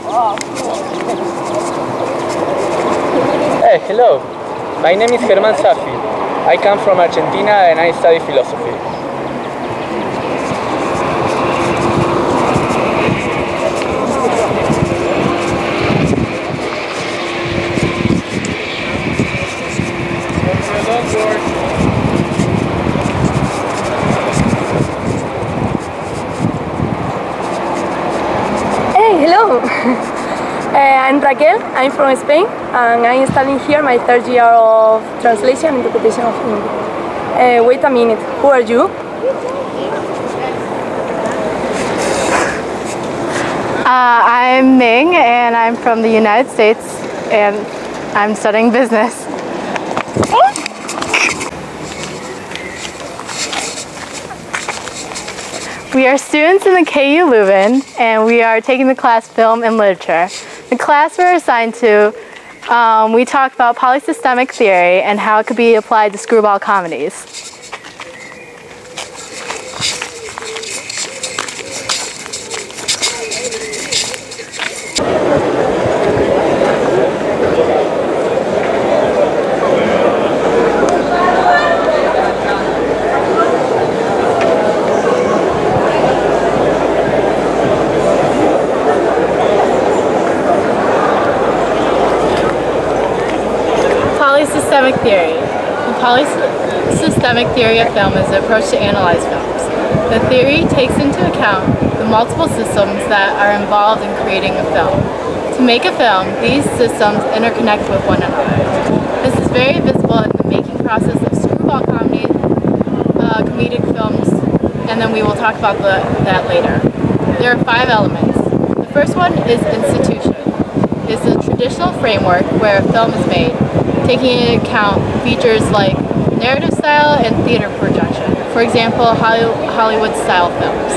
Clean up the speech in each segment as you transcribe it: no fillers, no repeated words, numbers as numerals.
Hey, hello. My name is Germán Safi. I come from Argentina and I study philosophy. Hey, hello! I'm Raquel, I'm from Spain, and I'm studying here my third year of translation and interpretation of English. Wait a minute, who are you? I'm Ming, and I'm from the United States, and I'm studying business. We are students in the KU Leuven, and we are taking the class Film and Literature. The class we're assigned to, we talk about polysystemic theory and how it could be applied to screwball comedies. Polysystemic theory. The polysystemic theory of film is the approach to analyze films. The theory takes into account the multiple systems that are involved in creating a film. To make a film, these systems interconnect with one another. This is very visible in the making process of screwball comedy, comedic films, and then we will talk about that later. There are 5 elements. The first one is institution. It's a traditional framework where a film is made, taking into account features like narrative style and theater projection. For example, Hollywood style films.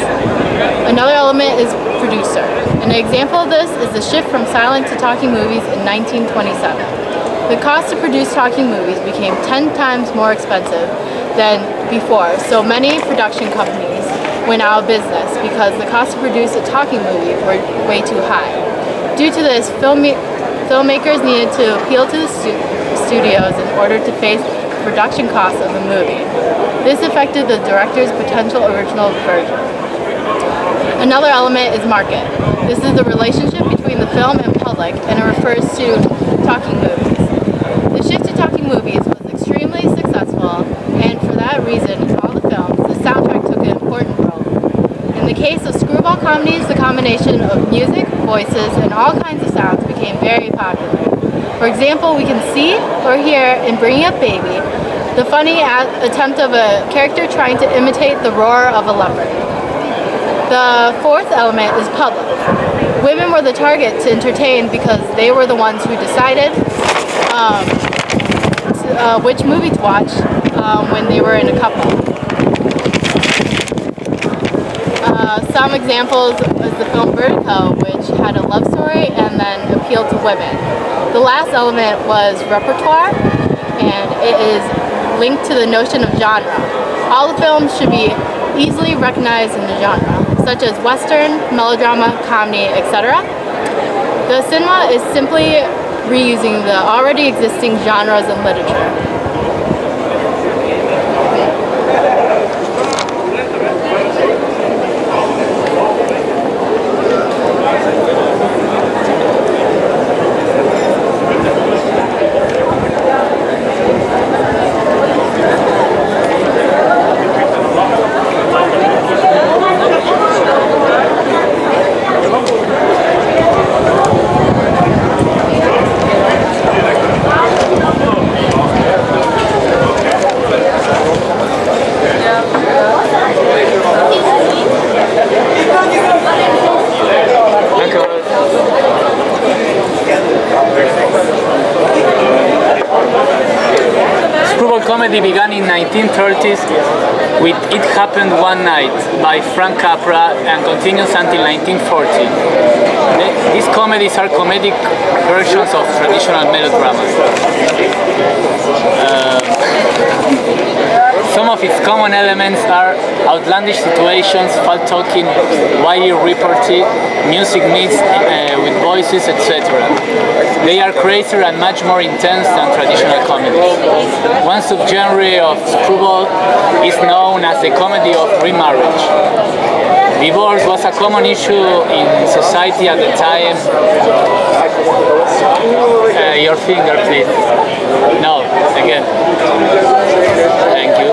Another element is producer. An example of this is the shift from silent to talking movies in 1927. The cost to produce talking movies became 10 times more expensive than before, so many production companies went out of business because the cost to produce a talking movie were way too high. Due to this, filmmakers needed to appeal to the studios in order to face the production costs of the movie. This affected the director's potential original version. Another element is market. This is the relationship between the film and public, and it refers to talking movies. The shift to talking movies was extremely successful, and for that reason, in all the films, the soundtrack took an important role. In the case of screwball comedies, the combination of music, voices, and all kinds of sounds became very popular. For example, we can see or hear in Bringing Up Baby the funny attempt of a character trying to imitate the roar of a leopard. The fourth element is public. Women were the target to entertain because they were the ones who decided which movie to watch when they were in a couple. Some examples is the film Vertigo, which had a love story and then appealed to women. The last element was repertoire, and it is linked to the notion of genre. All the films should be easily recognized in the genre, such as Western, melodrama, comedy, etc. The cinema is simply reusing the already existing genres in literature. Screwball comedy began in 1930s with It Happened One Night by Frank Capra and continues until 1940. These comedies are comedic versions of traditional melodramas. Some of its common elements are outlandish situations, fault-talking, wily repartee, music mixed with voices, etc. They are crazier and much more intense than traditional comedies. One subgenre of Screwball is known as the comedy of remarriage. Divorce was a common issue in society at the time. Your finger, please. No, again. Thank you.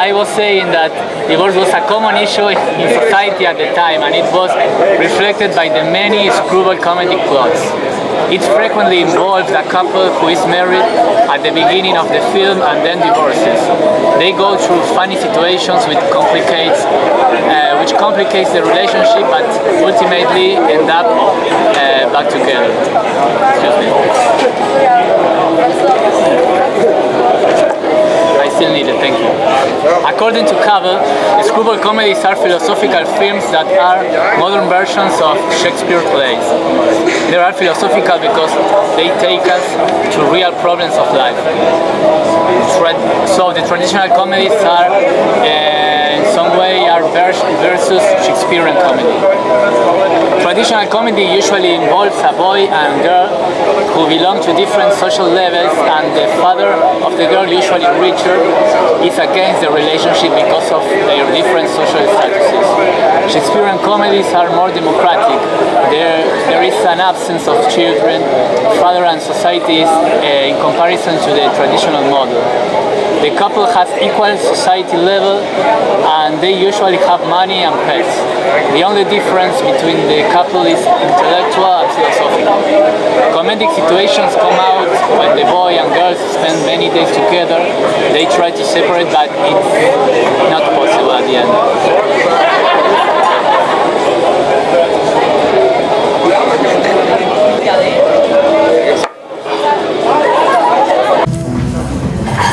I was saying that divorce was a common issue in society at the time, and it was reflected by the many Screwball comedy plots. It frequently involves a couple who is married at the beginning of the film and then divorces. They go through funny situations which complicates the relationship, but ultimately end up back together. Excuse me. I still need it, thank you. According to Cable, Screwball comedies are philosophical films that are modern versions of Shakespeare plays. They are philosophical because they take us to real problems of life. So the traditional comedies are, in some way, are versus Shakespearean comedy. Traditional comedy usually involves a boy and girl who belong to different social levels, and the father of the girl, usually richer, is against the relationship because of their different social statuses. Shakespearean comedies are more democratic. There is an absence of children, father and societies in comparison to the traditional model. The couple has equal society level and they usually have money and pets. The only difference between the couple is intellectual and philosophical. Comedic situations come out when the boy and girl spend many days together. They try to separate, but it's not possible at the end.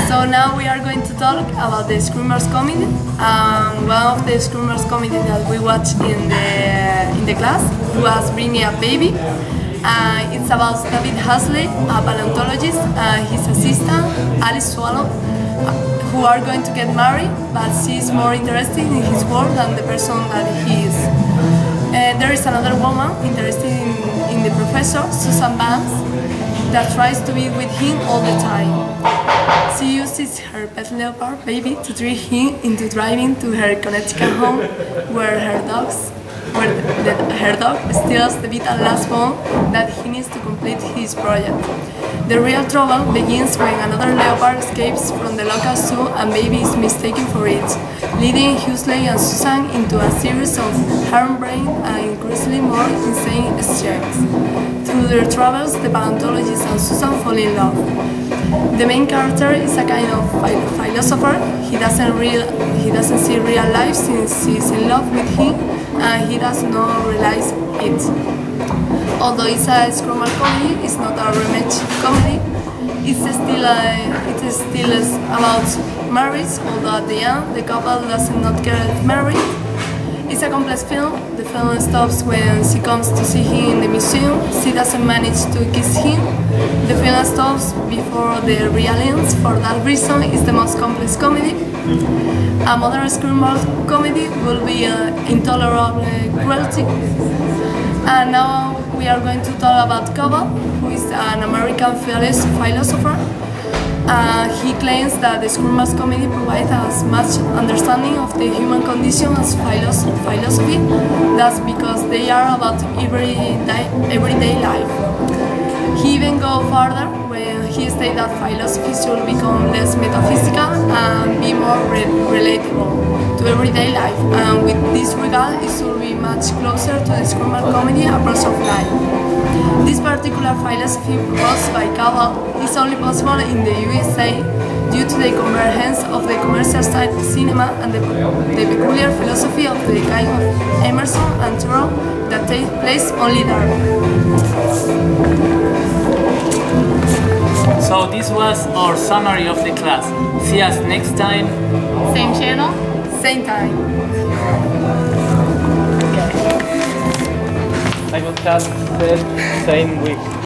So now we are going to talk about the Screamers comedy. One of the Screamers comedy that we watched in the class was Bringing a Baby. It's about David Hasley, a paleontologist, and his assistant Alice Swallow, who are going to get married, but she is more interested in his work than the person that he is. There is another woman interested in the professor, Susan Vance, that tries to be with him all the time. She uses her pet leopard baby to trick him into driving to her Connecticut home, where her dog steals the vital last bone that he needs to complete his project. The real trouble begins when another leopard escapes from the local zoo and baby is mistaken for it, leading Huxley and Susan into a series of harebrained and increasingly more insane exchanges. Through their travels, the paleontologist and Susan fall in love. The main character is a kind of philosopher. He doesn't see real life since she is in love with him, and he does not realize it. Although it's a Screwball comedy, it's not a remake comedy. It is still about marriage, although at the end the couple does not get married. It's a complex film. The film stops when she comes to see him in the museum. She doesn't manage to kiss him. The film stops before the real ends. For that reason, it's the most complex comedy. A modern Screwball comedy will be intolerable cruelty. And now we are going to talk about Cable, who is an American philosopher. He claims that the Screwball comedy provides as much understanding of the human condition as philosophy. That's because they are about everyday life. He even goes further when he states that philosophy should become less metaphysical and be more relatable to everyday life. And with this regard, it should be much closer to the Screwball comedy approach of life. This particular philosophy proposed by Cable is only possible in the USA due to the convergence of the commercial cinema and the peculiar philosophy of the kind of Emerson and Thoreau that takes place only there. So this was our summary of the class. See us next time. Same channel? Same time. I will cast the same week.